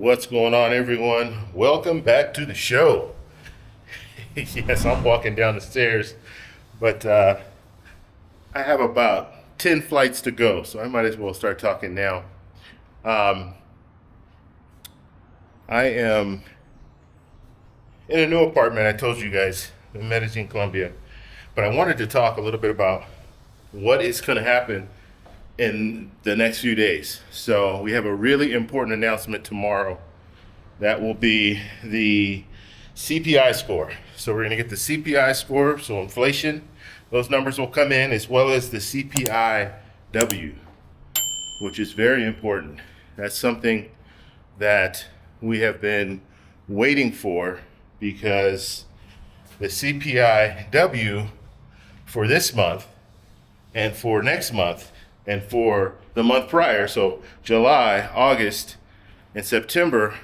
What's going on, everyone? Welcome back to the show. Yes, I'm walking down the stairs, but I have about 10 flights to go, so I might as well start talking now. Um, I am in a new apartment, I told you guys, in Medellin, Colombia, but I wanted to talk a little bit about what is going to happen in the next few days. So, we have a really important announcement tomorrow. That will be the CPI score. So we're going to get the CPI score, so inflation, those numbers will come in, as well as the CPIW, which is very important. That's something that we have been waiting for because the CPIW for this month and for next month and for the month prior, so July, August, and September,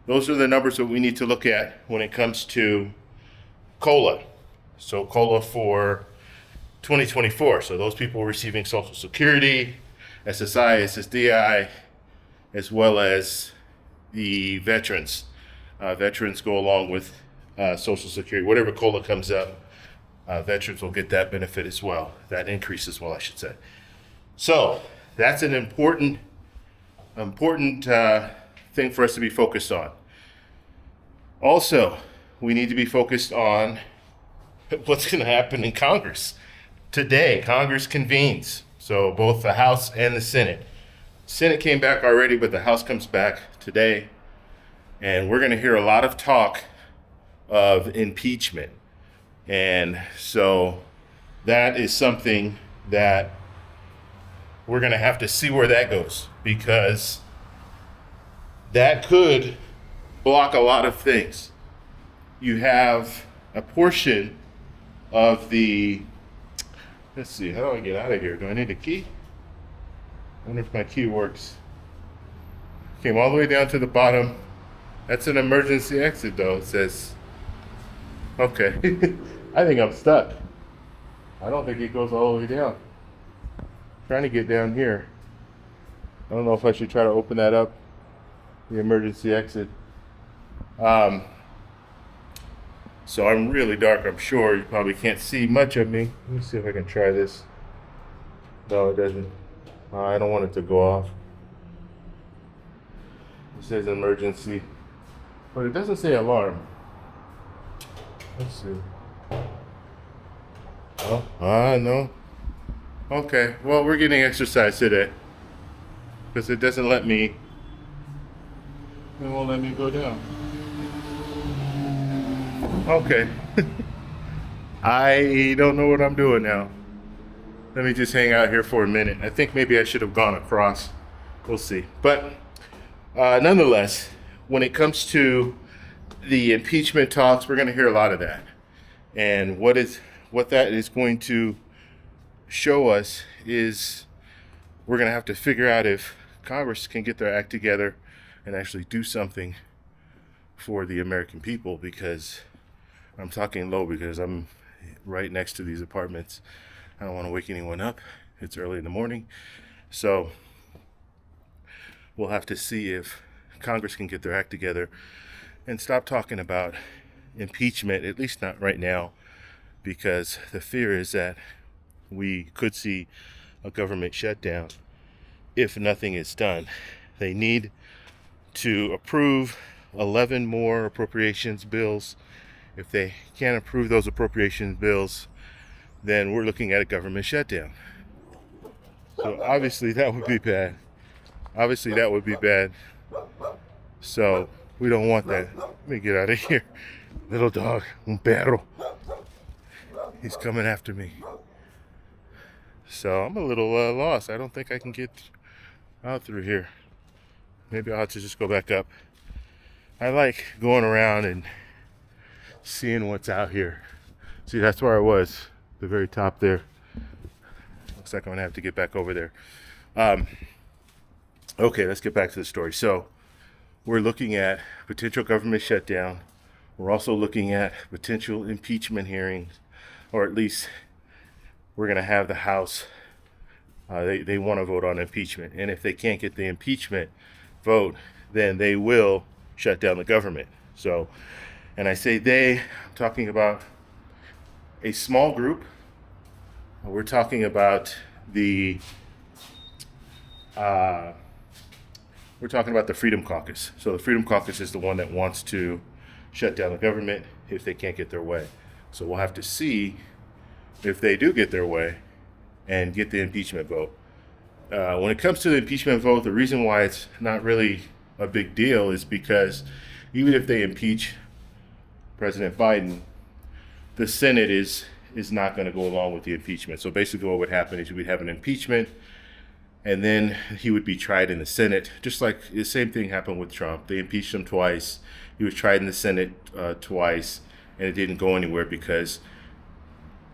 those are the numbers that we need to look at when it comes to COLA. So COLA for 2024. So those people receiving Social Security, SSI, SSDI, as well as the veterans. Veterans go along with Social Security. Whatever COLA comes up, veterans will get that benefit as well. That increase as well, I should say. So that's an important thing for us to be focused on. Also, we need to be focused on what's going to happen in Congress. Today, Congress convenes. So both the House and the Senate. Senate came back already, but the House comes back today. And we're going to hear a lot of talk of impeachment. And so that is something that we're going to have to see where that goes, because that could block a lot of things. You have a portion of the, let's see, how do I get out of here? Do I need a key? I wonder if my key works. Came all the way down to the bottom. That's an emergency exit though, it says. Okay, I think I'm stuck. I don't think it goes all the way down. Trying to get down here. I don't know if I should try to open that up, the emergency exit. So I'm really dark, I'm sure. You probably can't see much of me. Let me see if I can try this. No, it doesn't. I don't want it to go off. It says emergency, but it doesn't say alarm. Let's see. Oh, no. Okay, well, we're getting exercise today because it doesn't let me, it won't let me go down. Okay. I don't know what I'm doing now. Let me just hang out here for a minute. I think maybe I should have gone across. We'll see. But nonetheless, when it comes to the impeachment talks, we're going to hear a lot of that. And what that is going to show us is we're going to have to figure out if Congress can get their act together and actually do something for the American people, because I'm talking low because I'm right next to these apartments. I don't want to wake anyone up. It's early in the morning. So we'll have to see if Congress can get their act together and stop talking about impeachment, at least not right now, because the fear is that we could see a government shutdown if nothing is done. They need to approve 11 more appropriations bills. If they can't approve those appropriations bills, then we're looking at a government shutdown. So obviously that would be bad. So we don't want that. Let me get out of here. Little dog, un perro. He's coming after me. So I'm a little lost. I don't think I can get out through here. Maybe I'll have to just go back up. I like going around and seeing what's out here. See, that's where I was, the very top there. Looks like I'm gonna have to get back over there. Okay, let's get back to the story. So we're looking at potential government shutdown. We're also looking at potential impeachment hearings, or at least we're gonna have the House. They want to vote on impeachment, and if they can't get the impeachment vote, then they will shut down the government. So, and I say they, I'm talking about a small group. We're talking about the Freedom Caucus. So the Freedom Caucus is the one that wants to shut down the government if they can't get their way. So we'll have to see if they do get their way and get the impeachment vote. When it comes to the impeachment vote, the reason why it's not really a big deal is because even if they impeach President Biden, the Senate is not going to go along with the impeachment. So basically what would happen is we'd have an impeachment, and then he would be tried in the Senate, just like the same thing happened with Trump. They impeached him twice. He was tried in the Senate twice, and it didn't go anywhere because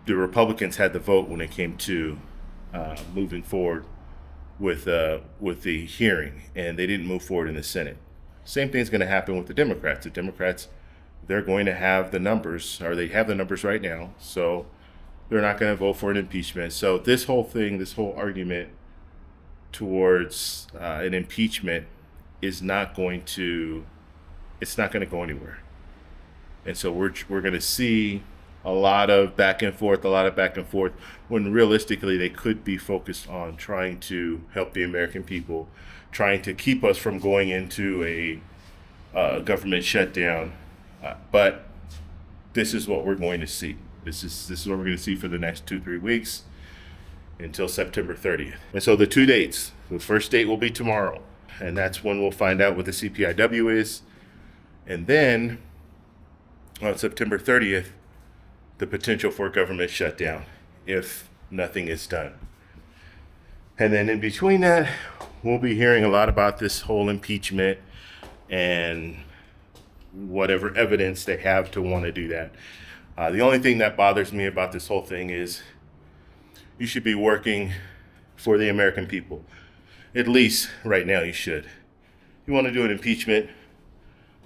the Republicans had the vote when it came to moving forward with the hearing, and they didn't move forward in the Senate. Same thing's going to happen with the Democrats. The Democrats, they're going to have the numbers, or they have the numbers right now, so they're not going to vote for an impeachment. So this whole thing, this whole argument towards an impeachment is not going to go anywhere. And so we're going to see a lot of back and forth, when realistically they could be focused on trying to help the American people, trying to keep us from going into a government shutdown. But this is what we're going to see. This is what we're going to see for the next 2-3 weeks until September 30th. And so the 2 dates, the first date will be tomorrow, and that's when we'll find out what the CPIW is. And then on September 30th, the potential for a government shutdown if nothing is done. And then in between that, we'll be hearing a lot about this whole impeachment and whatever evidence they have to want to do that. The only thing that bothers me about this whole thing is you should be working for the American people. At least right now you should. You want to do an impeachment,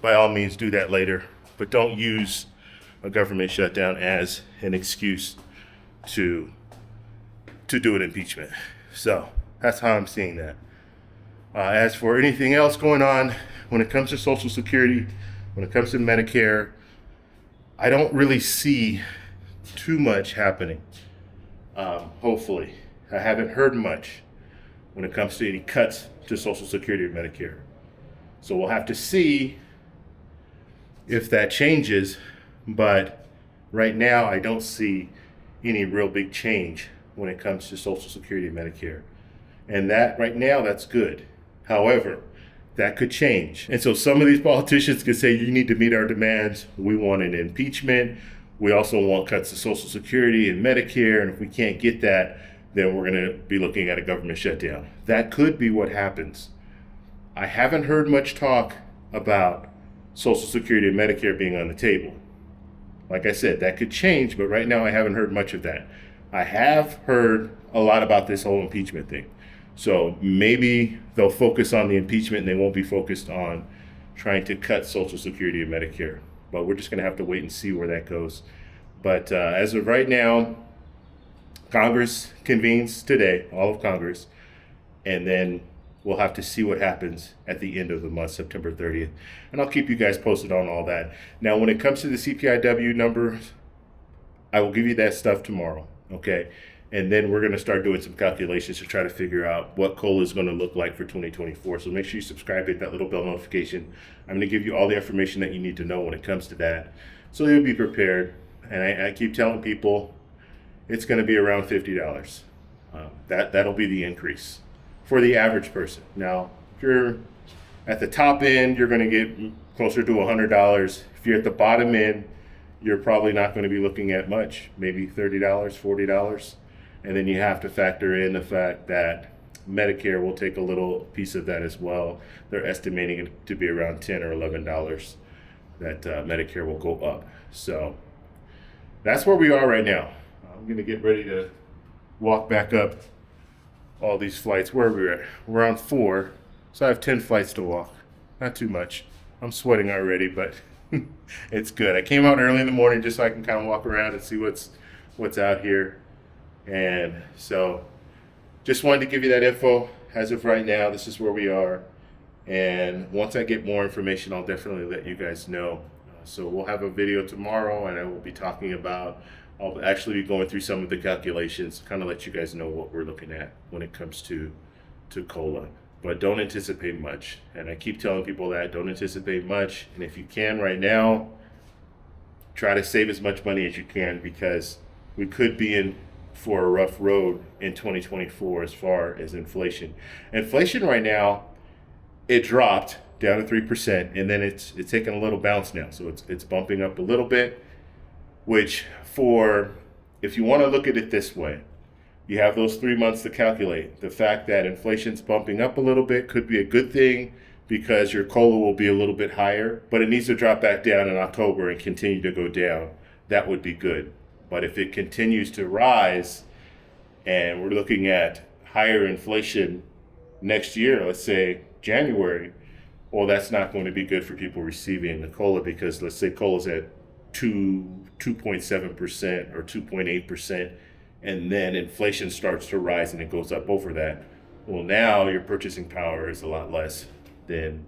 by all means do that later, but don't use a government shutdown as an excuse to do an impeachment. So that's how I'm seeing that. As for anything else going on, when it comes to Social Security, when it comes to Medicare, I don't really see too much happening. Hopefully. I haven't heard much when it comes to any cuts to Social Security or Medicare. So we'll have to see if that changes, but right now I don't see any real big change when it comes to Social Security and Medicare. And that right now, that's good. However, that could change. And so some of these politicians could say, you need to meet our demands. We want an impeachment. We also want cuts to Social Security and Medicare. And if we can't get that, then we're going to be looking at a government shutdown. That could be what happens. I haven't heard much talk about Social Security and Medicare being on the table. Like I said, that could change, but right now I haven't heard much of that. I have heard a lot about this whole impeachment thing. So maybe they'll focus on the impeachment and they won't be focused on trying to cut Social Security and Medicare. But we're just going to have to wait and see where that goes. But as of right now, Congress convenes today, all of Congress, and then we'll have to see what happens at the end of the month, September 30th. And I'll keep you guys posted on all that. Now, when it comes to the CPIW numbers, I will give you that stuff tomorrow, okay? And then we're going to start doing some calculations to try to figure out what COLA is going to look like for 2024. So make sure you subscribe, hit that little bell notification. I'm going to give you all the information that you need to know when it comes to that, so you'll be prepared. And I keep telling people it's going to be around $50. That'll be the increase for the average person. Now, if you're at the top end, you're going to get closer to $100. If you're at the bottom end, you're probably not going to be looking at much, maybe $30, $40. And then you have to factor in the fact that Medicare will take a little piece of that as well. They're estimating it to be around $10 or $11 that Medicare will go up. So that's where we are right now. I'm going to get ready to walk back up all these flights. Where are we at? We're on 4, so I have 10 flights to walk. Not too much. I'm sweating already, but it's good. I came out early in the morning just so I can kind of walk around and see what's out here. And so just wanted to give you that info. As of right now, this is where we are. And once I get more information, I'll definitely let you guys know. So we'll have a video tomorrow, and I will be talking about, I'll actually be going through some of the calculations, kind of let you guys know what we're looking at when it comes to cola. But don't anticipate much. And I keep telling people that, don't anticipate much. And if you can right now, try to save as much money as you can, because we could be in for a rough road in 2024 as far as inflation. Inflation right now, it dropped down to 3%, and then it's taking a little bounce now. So it's bumping up a little bit, which, for, if you want to look at it this way, you have those 3 months to calculate. The fact that inflation's bumping up a little bit could be a good thing, because your COLA will be a little bit higher, but it needs to drop back down in October and continue to go down. That would be good. But if it continues to rise and we're looking at higher inflation next year, let's say January, well, that's not going to be good for people receiving the COLA, because let's say COLA's at 2.7% or 2.8%, and then inflation starts to rise and it goes up over that. Well, now your purchasing power is a lot less than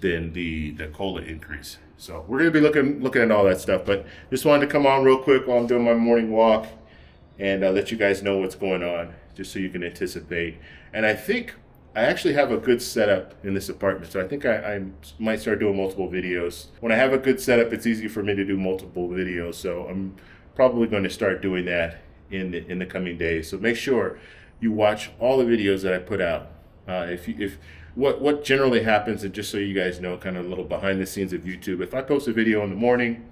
the COLA increase. So we're going to be looking at all that stuff, but just wanted to come on real quick while I'm doing my morning walk and let you guys know what's going on, just so you can anticipate. And I think I actually have a good setup in this apartment, so I think I might start doing multiple videos. When I have a good setup, it's easy for me to do multiple videos, so I'm probably going to start doing that in the coming days. So make sure you watch all the videos that I put out. What generally happens, and just so you guys know, kind of a little behind the scenes of YouTube, if I post a video in the morning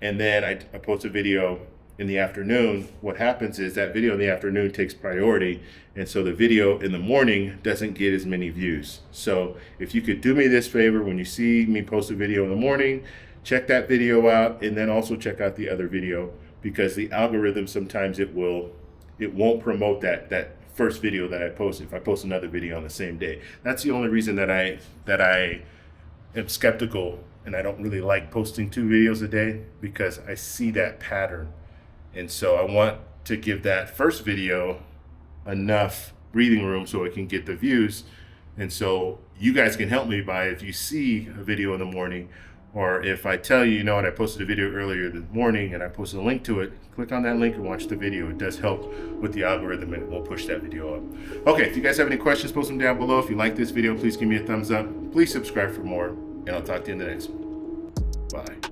and then I post a video in the afternoon, what happens is that video in the afternoon takes priority, and so the video in the morning doesn't get as many views. So if you could do me this favor, when you see me post a video in the morning, check that video out, and then also check out the other video, because the algorithm, sometimes it won't promote that first video that I post if I post another video on the same day. That's the only reason that I am skeptical, and I don't really like posting 2 videos a day, because I see that pattern. And so I want to give that first video enough breathing room so it can get the views. And so you guys can help me by, if you see a video in the morning, or if I tell you, you know what, I posted a video earlier this morning and I posted a link to it, click on that link and watch the video. It does help with the algorithm, and it will push that video up. Okay, if you guys have any questions, post them down below. If you like this video, please give me a thumbs up. Please subscribe for more, and I'll talk to you in the next one. Bye.